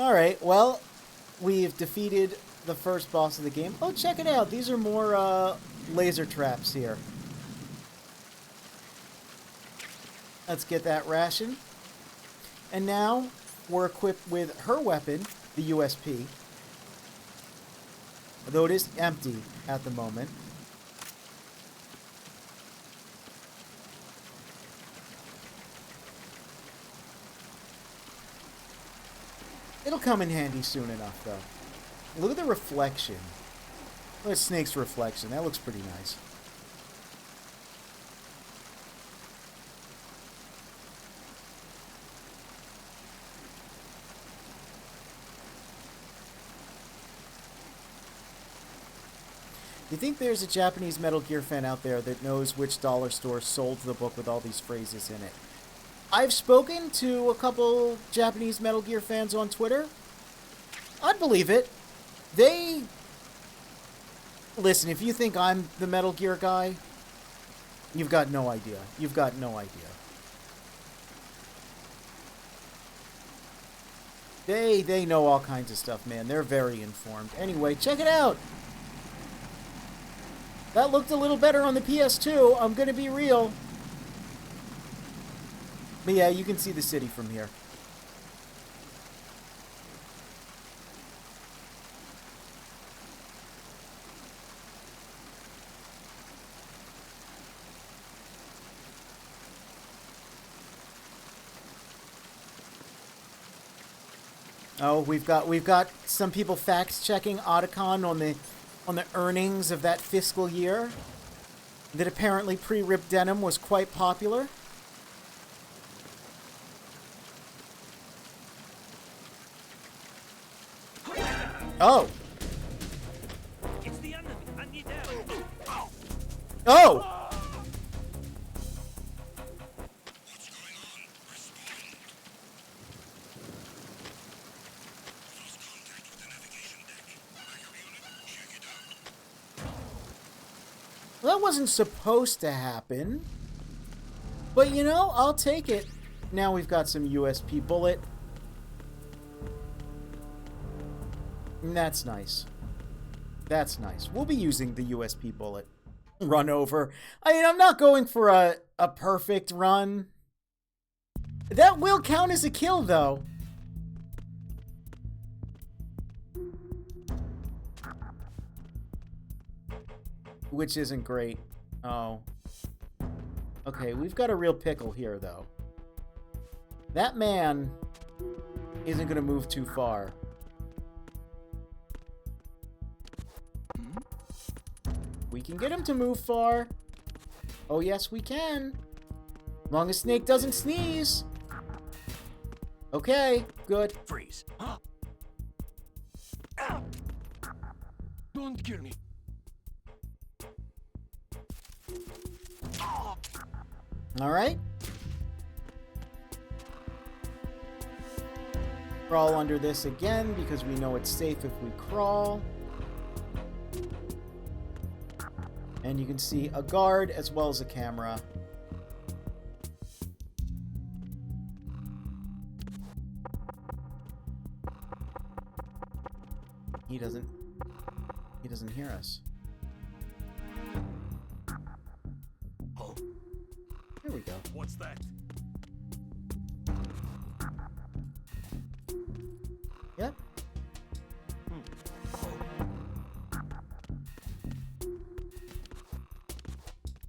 Alright, well, we've defeated the first boss of the game. Oh, check it out. These are more laser traps here. Let's get that ration. And now we're equipped with her weapon, the USP. Although it is empty at the moment. It'll come in handy soon enough, though. Look at the reflection. Look at Snake's reflection. That looks pretty nice. Do you think there's a Japanese Metal Gear fan out there that knows which dollar store sold the book with all these phrases in it? I've spoken to a couple Japanese Metal Gear fans on Twitter. I'd believe it. They... Listen, if you think I'm the Metal Gear guy, you've got no idea. You've got no idea. They know all kinds of stuff, man. They're very informed. Anyway, check it out. That looked a little better on the PS2. I'm gonna be real. But yeah, you can see the city from here. Oh, we've got some people fact checking Otacon on the earnings of that fiscal year. That apparently pre-ripped denim was quite popular. Oh. It's the enemy. I need help. Oh. Well, that wasn't supposed to happen. But, you know, I'll take it. Now we've got some USP bullet. And that's nice. That's nice. We'll be using the USP bullet. Run over. I mean, I'm not going for a perfect run. That will count as a kill, though. Which isn't great. Oh. Okay, we've got a real pickle here, though. That man isn't going to move too far. We can get him to move far. Oh, yes, we can. Long as Snake doesn't sneeze. Okay, good. Freeze. Huh? Ow! Don't kill me. All right. Crawl under this again because we know it's safe if we crawl. And you can see a guard as well as a camera. He doesn't hear us. Oh. Here we go. What's that? Yep.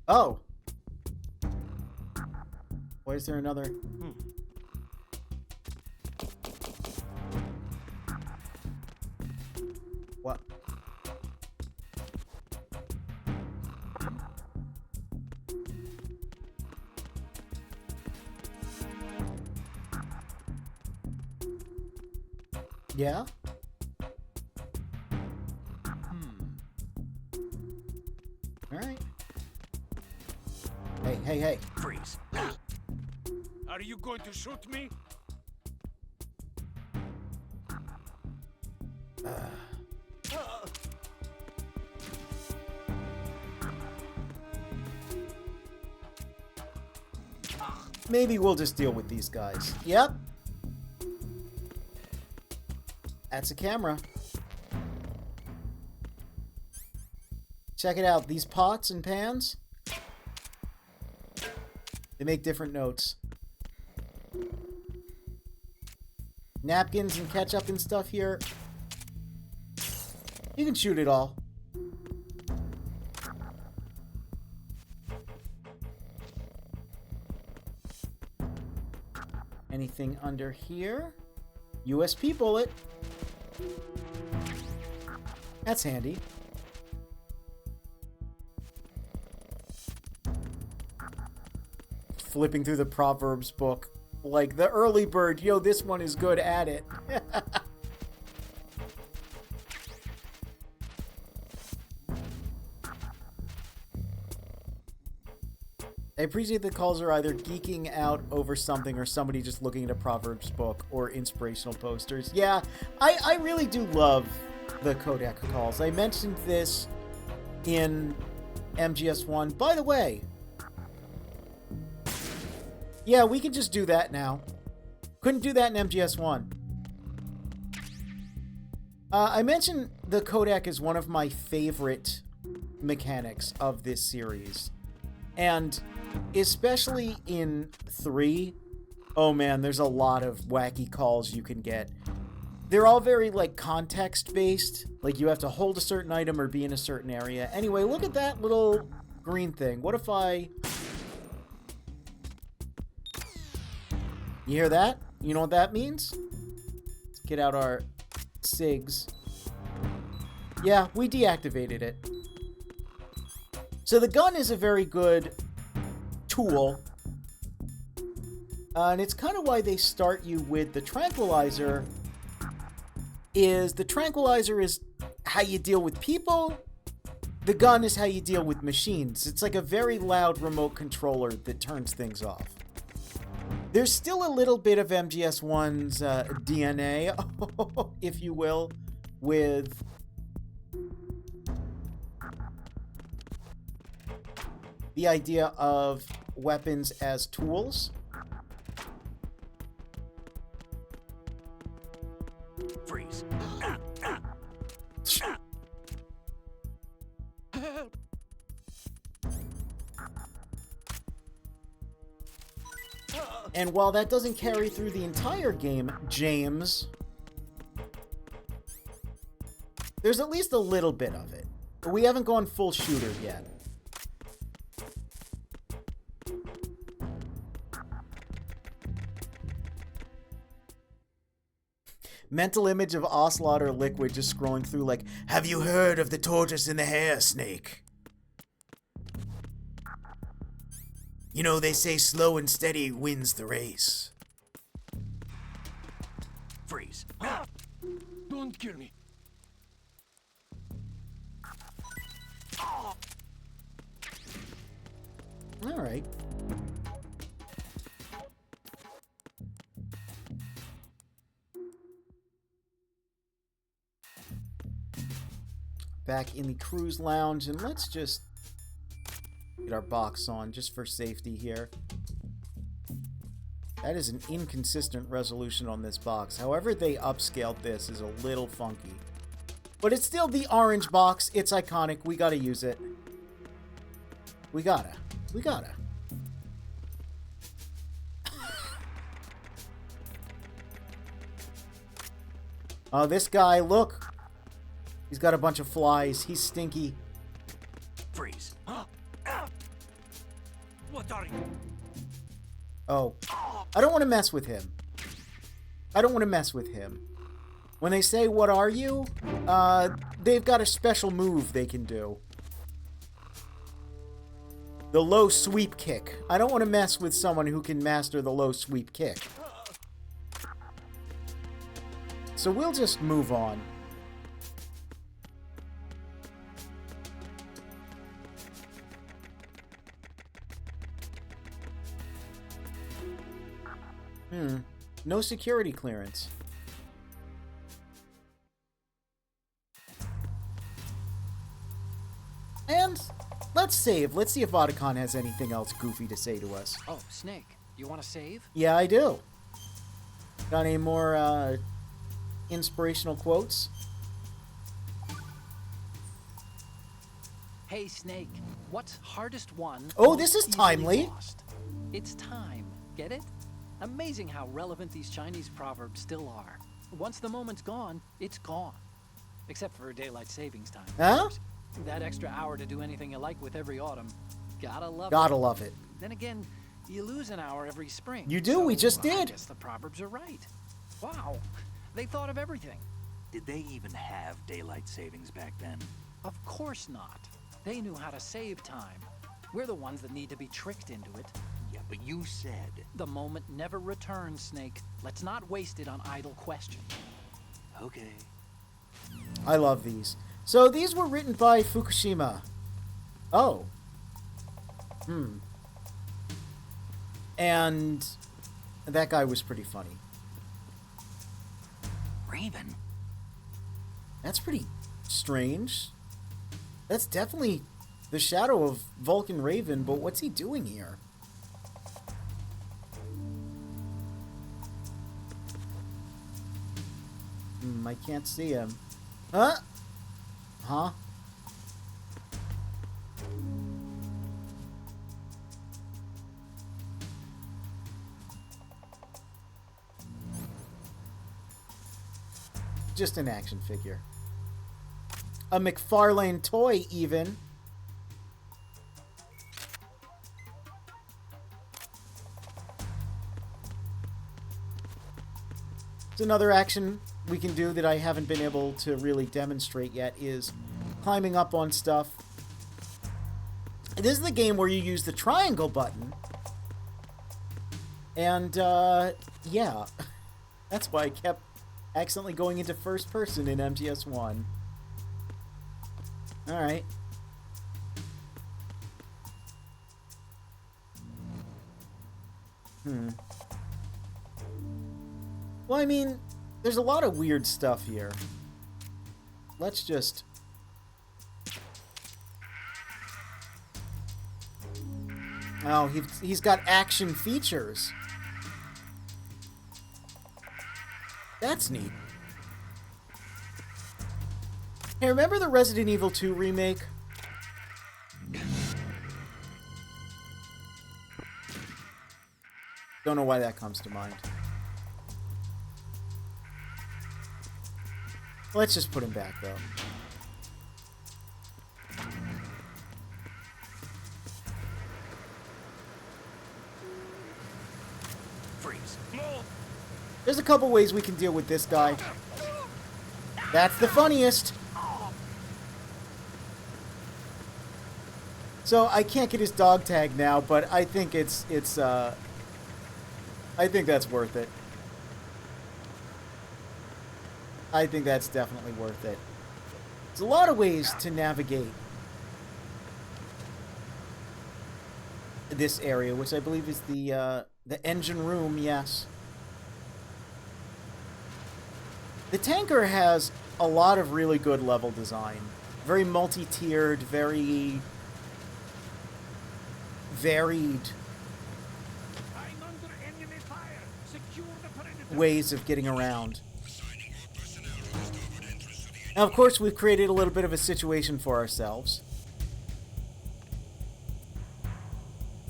Oh. Why is there another? What? Yeah? Alright. Hey. Freeze. Are you going to shoot me? Maybe we'll just deal with these guys. Yep. That's a camera. Check it out. These pots and pans, they make different notes. Napkins and ketchup and stuff here. You can shoot it all. Anything under here? USB bullet. That's handy. Flipping through the Proverbs book. Like the early bird. Yo, this one is good at it. I appreciate the calls are either geeking out over something or somebody just looking at a Proverbs book or inspirational posters. Yeah, I really do love the Kodak calls. I mentioned this in MGS1. By the way, yeah, we can just do that now. Couldn't do that in MGS1. I mentioned the Kodak is one of my favorite mechanics of this series. And especially in 3, oh man, there's a lot of wacky calls you can get. They're all very, like, context-based. Like, you have to hold a certain item or be in a certain area. Anyway, look at that little green thing. What if I... You hear that? You know what that means? Let's get out our SIGs. Yeah, we deactivated it. So the gun is a very good tool. And it's kind of why they start you with the tranquilizer. The tranquilizer is how you deal with people. The gun is how you deal with machines. It's like a very loud remote controller that turns things off. There's still a little bit of MGS1's DNA, if you will, with the idea of weapons as tools. Freeze. And while that doesn't carry through the entire game, James, there's at least a little bit of it. But we haven't gone full shooter yet. Mental image of Ocelot or Liquid just scrolling through like, have you heard of the tortoise and the hare snake? You know, they say slow and steady wins the race. Freeze. Don't kill me. All right. Back in the cruise lounge, and let's just get our box on just for safety here. That is an inconsistent resolution on this box. However they upscaled this is a little funky. But it's still the orange box. It's iconic. We gotta use it. We gotta. Oh, this guy, look. He's got a bunch of flies. He's stinky. Freeze. What are you? Oh. I don't want to mess with him. When they say, what are you? They've got a special move they can do. The low sweep kick. I don't want to mess with someone who can master the low sweep kick. So we'll just move on. No security clearance. And let's save. Let's see if Otacon has anything else goofy to say to us. Oh, Snake, you want to save? Yeah, I do. Got any more inspirational quotes. Hey, Snake, what's hardest won? Oh, this is easily timely. lost? It's time. Get it? Amazing how relevant these Chinese proverbs still are. Once the moment's gone, it's gone. Except for daylight savings time. of Huh? course. That extra hour to do anything you like with every autumn. Gotta love Gotta it. love it. Then again, you lose an hour every spring. You do, we just I did. guess the proverbs are right. Wow, they thought of everything. Did they even have daylight savings back then? Of course not. They knew how to save time. We're the ones that need to be tricked into it. Yeah, but you said... The moment never returns, Snake. Let's not waste it on idle questions. Okay. I love these. So these were written by Fukushima. Oh. And that guy was pretty funny. Raven? That's pretty strange. That's definitely the shadow of Vulcan Raven, but what's he doing here? I can't see him. Huh? Huh? Just an action figure. A McFarlane toy, even. It's another action we can do that I haven't been able to really demonstrate yet is climbing up on stuff. This is the game where you use the triangle button. And, yeah. That's why I kept accidentally going into first person in MGS1. Alright. Well, I mean, there's a lot of weird stuff here. Let's just... Oh, he's got action features. That's neat. Hey, remember the Resident Evil 2 remake? Don't know why that comes to mind. Let's just put him back, though. Freeze. There's a couple ways we can deal with this guy. That's the funniest. So I can't get his dog tag now, but I think I think that's worth it. I think that's definitely worth it. There's a lot of ways to navigate this area, which I believe is the engine room, yes. The tanker has a lot of really good level design. Very multi-tiered, very varied I'm under enemy fire. Secure the perimeter. ways of getting around. Now, of course, we've created a little bit of a situation for ourselves.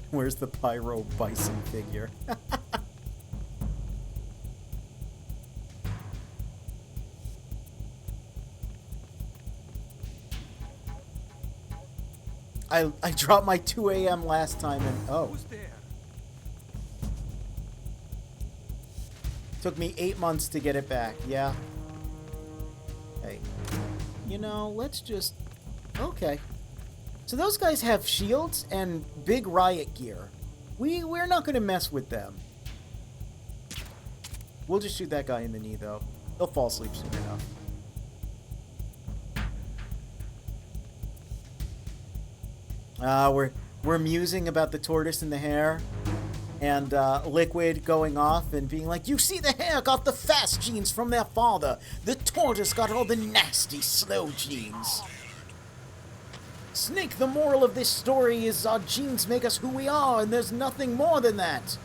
Where's the Pyro Bison figure? I dropped my 2 a.m. last time and oh. Who's there? Took me 8 months to get it back, yeah. Hey. You know, let's just... Okay. So those guys have shields and big riot gear. We're not going to mess with them. We'll just shoot that guy in the knee, though. He'll fall asleep soon enough. We're musing about the tortoise and the hare. And Liquid going off and being like, you see, the hare got the fast genes from their father. The tortoise got all the nasty, slow genes. Snake, the moral of this story is our genes make us who we are, and there's nothing more than that.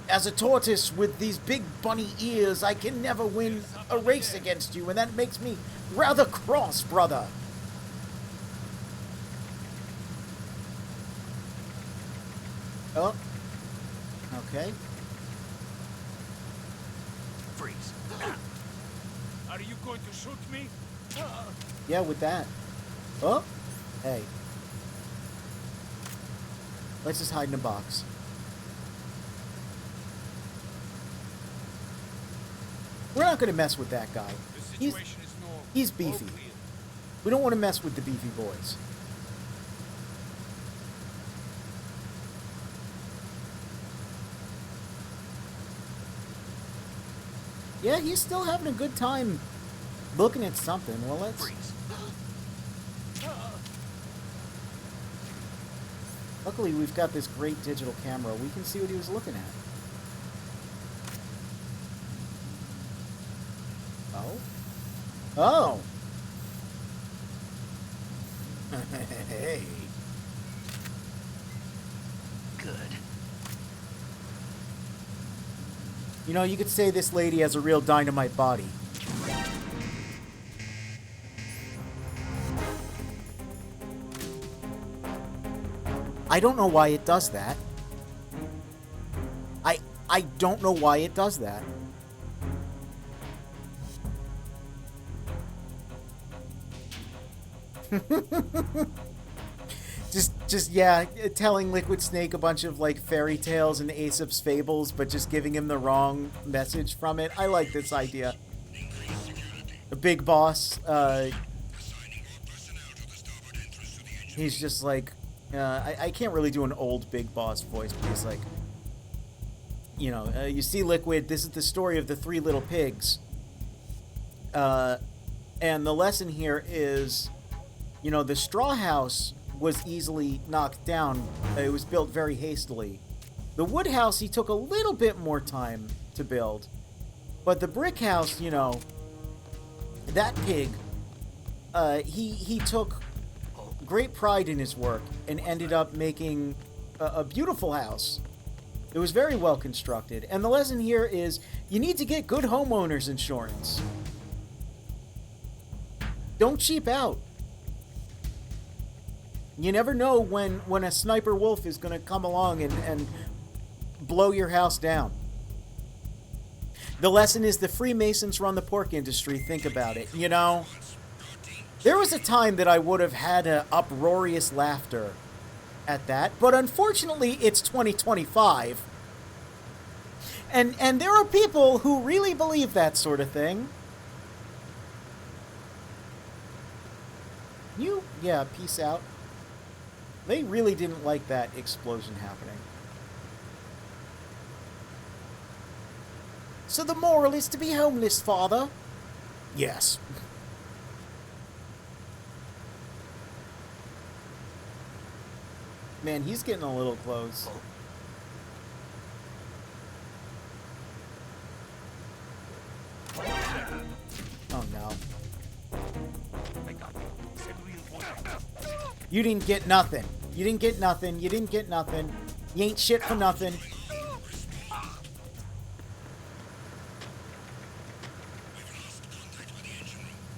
As a tortoise with these big bunny ears, I can never win a race against you, and that makes me rather cross, brother. Oh. Okay. Freeze. Are you going to shoot me? Yeah, with that. Oh. Hey. Let's just hide in a box. We're not going to mess with that guy. The He's, situation is normal. he's beefy. All clear. We don't want to mess with the beefy boys. Yeah, he's still having a good time looking at something. Well, let's... Freeze. Luckily, we've got this great digital camera. We can see what he was looking at. Oh? Oh! Hey. Good. You know, you could say this lady has a real dynamite body. I don't know why it does that. I don't know why it does that. Yeah, telling Liquid Snake a bunch of like fairy tales and Aesop's fables, but just giving him the wrong message from it. I like this idea. A big boss, he's just like, I can't really do an old big boss voice, but he's like, you know, you see Liquid, this is the story of the three little pigs. And the lesson here is, you know, the straw house was easily knocked down. It was built very hastily. The wood house, he took a little bit more time to build. But the brick house, you know, that pig, he took great pride in his work and ended up making a beautiful house. It was very well constructed. And the lesson here is you need to get good homeowners insurance. Don't cheap out. You never know when a sniper wolf is going to come along and blow your house down. The lesson is the Freemasons run the pork industry. Think about it. You know, there was a time that I would have had an uproarious laughter at that, but unfortunately it's 2025. And there are people who really believe that sort of thing. Yeah, peace out. They really didn't like that explosion happening. So the moral is to be homeless, father? Yes. Man, he's getting a little close. Oh no. You didn't get nothing. You didn't get nothing. You didn't get nothing. You ain't shit for nothing.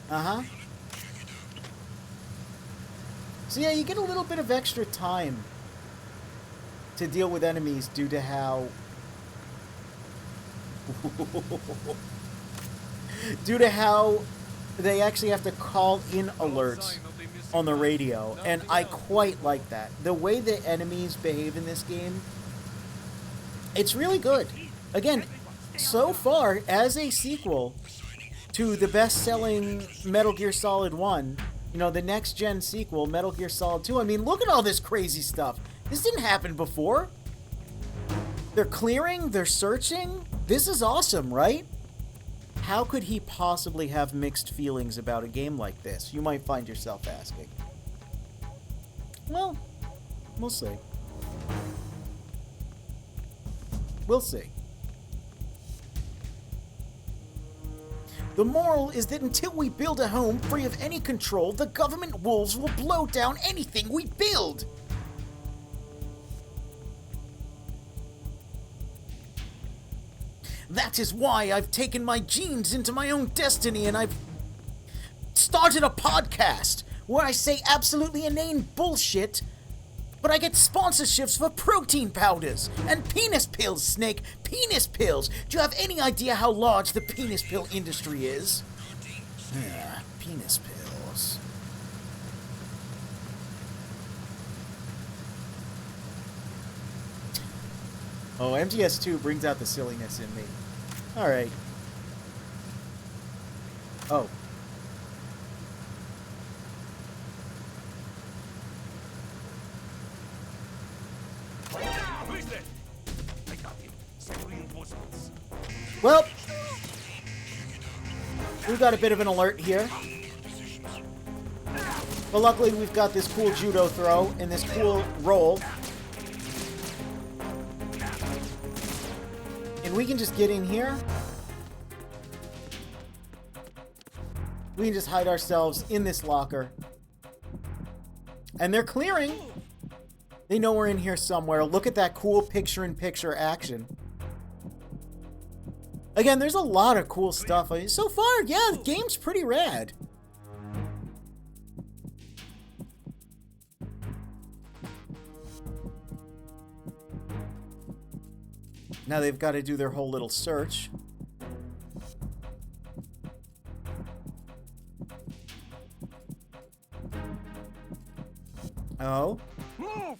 Uh-huh. So yeah, you get a little bit of extra time to deal with enemies due to how... due to how they actually have to call in alerts on the radio, and I quite like that. The way the enemies behave in this game, it's really good. Again, so far, as a sequel to the best-selling Metal Gear Solid 1, you know, the next-gen sequel, Metal Gear Solid 2, I mean, look at all this crazy stuff. This didn't happen before. They're clearing, they're searching. This is awesome, right? How could he possibly have mixed feelings about a game like this? You might find yourself asking. Well, we'll see. We'll see. The moral is that until we build a home free of any control, the government wolves will blow down anything we build. That is why I've taken my genes into my own destiny and I've started a podcast where I say absolutely inane bullshit, but I get sponsorships for protein powders and penis pills, Snake. Penis pills. Do you have any idea how large the penis pill industry is? Yeah, penis pills. Oh, MGS2 brings out the silliness in me. Alright. Oh. Who is that? I got him. Send reinforcements. Well, we've got a bit of an alert here. But luckily we've got this cool judo throw and this cool roll. And we can just get in here. We can just hide ourselves in this locker. And they're clearing. They know we're in here somewhere. Look at that cool picture-in-picture action. Again, there's a lot of cool stuff. So far, yeah, the game's pretty rad. Now they've got to do their whole little search. Oh. Move!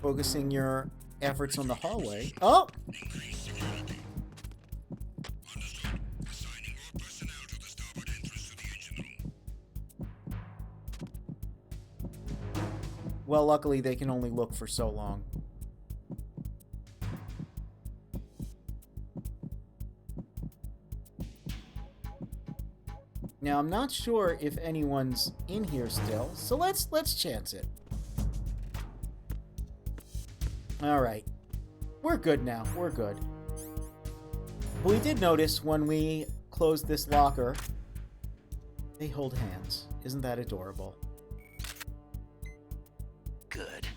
Focusing your efforts on the hallway. Oh! Well, luckily they can only look for so long. Now, I'm not sure if anyone's in here still, so let's chance it. Alright. We're good now. We're good. But we did notice when we closed this locker, they hold hands. Isn't that adorable? Good.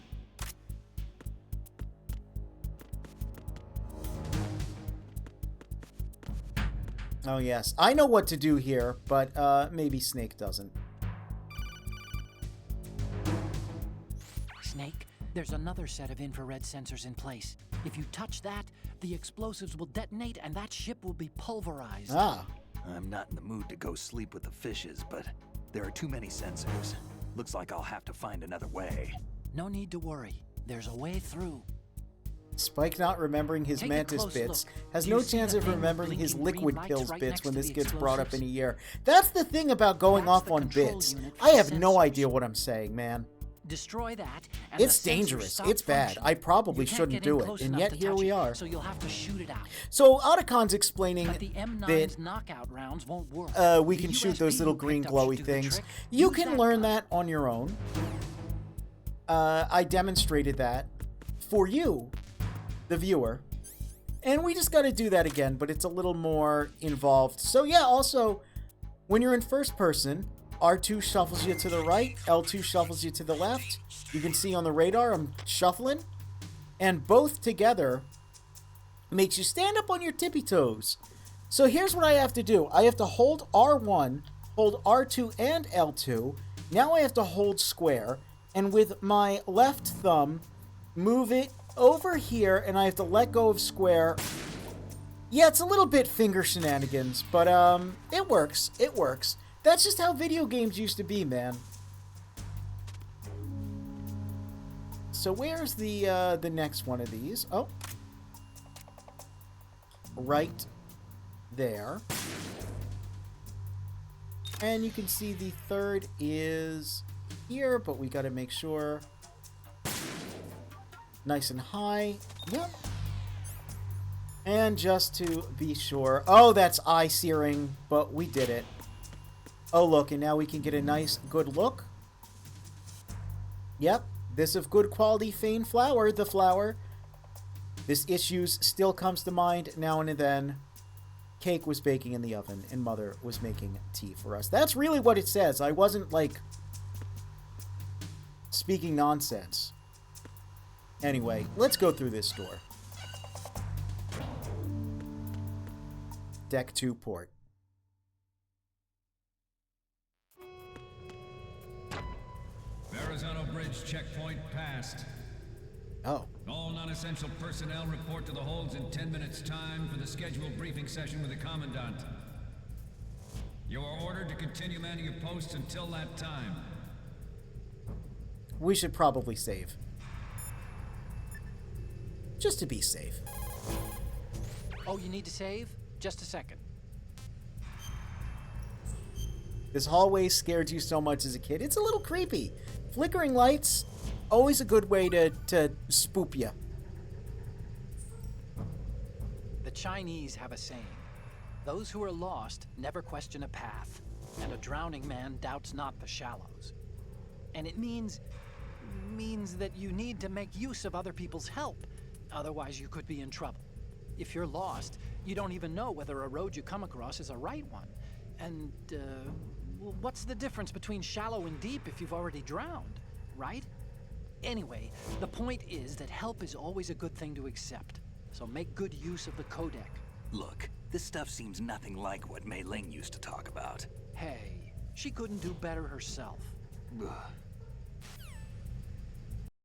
Oh, yes. I know what to do here, but maybe Snake doesn't. Snake, there's another set of infrared sensors in place. If you touch that, the explosives will detonate and that ship will be pulverized. Ah. I'm not in the mood to go sleep with the fishes, but there are too many sensors. Looks like I'll have to find another way. No need to worry. There's a way through. Spike not remembering his Take a mantis close bits look. has Do no you see chance the of thing remembering his blinking green liquid lights pills right bits next when to this the gets brought up in a explosives? year. That's the thing about going That's off the on control bits. unit for I the have no sensors. idea what I'm saying, man. Destroy that, and It's the sensors dangerous. stop It's bad. functioning. I probably You can't shouldn't get do in it, close and enough yet to here touch we it, are. So you'll have to shoot it out. So Otacon's explaining But the M9's that knockout rounds won't work. we The can shoot USB those little you green picked up should glowy do the things. trick. You Use can learn gun. that on your own. I demonstrated that for you, the viewer. And we just got to do that again, but it's a little more involved. So yeah, also, when you're in first person, R2 shuffles you to the right, L2 shuffles you to the left. You can see on the radar I'm shuffling. And both together makes you stand up on your tippy toes. So here's what I have to do. I have to hold R1, hold R2 and L2. Now I have to hold square. And with my left thumb, move it over here, and I have to let go of square. Yeah, it's a little bit finger shenanigans, but it works. It works. That's just how video games used to be, man. So where's the next one of these? Oh. Right there. And you can see the third is here, but we got to make sure. Nice and high. Yep. And just to be sure. Oh, that's eye-searing, but we did it. Oh, look, and now we can get a nice, good look. Yep. This of good quality Fane flour, the flour. This issues still comes to mind now and then. Cake was baking in the oven, and Mother was making tea for us. That's really what it says. I wasn't, like, speaking nonsense. Anyway, let's go through this door. Deck 2 port. Verrazano Bridge checkpoint passed. Oh. All non-essential personnel report to the holds in 10 minutes' time for the scheduled briefing session with the Commandant. You are ordered to continue manning your posts until that time. We should probably save. Just to be safe. Oh, you need to save? Just a second. This hallway scared you so much as a kid. It's a little creepy. Flickering lights, always a good way to spook you. The Chinese have a saying. Those who are lost never question a path, and a drowning man doubts not the shallows. And it means that you need to make use of other people's help. Otherwise, you could be in trouble. If you're lost, you don't even know whether a road you come across is a right one. And, what's the difference between shallow and deep if you've already drowned, right? Anyway, the point is that help is always a good thing to accept. So make good use of the codec. Look, this stuff seems nothing like what Mei Ling used to talk about. Hey, she couldn't do better herself. Ugh.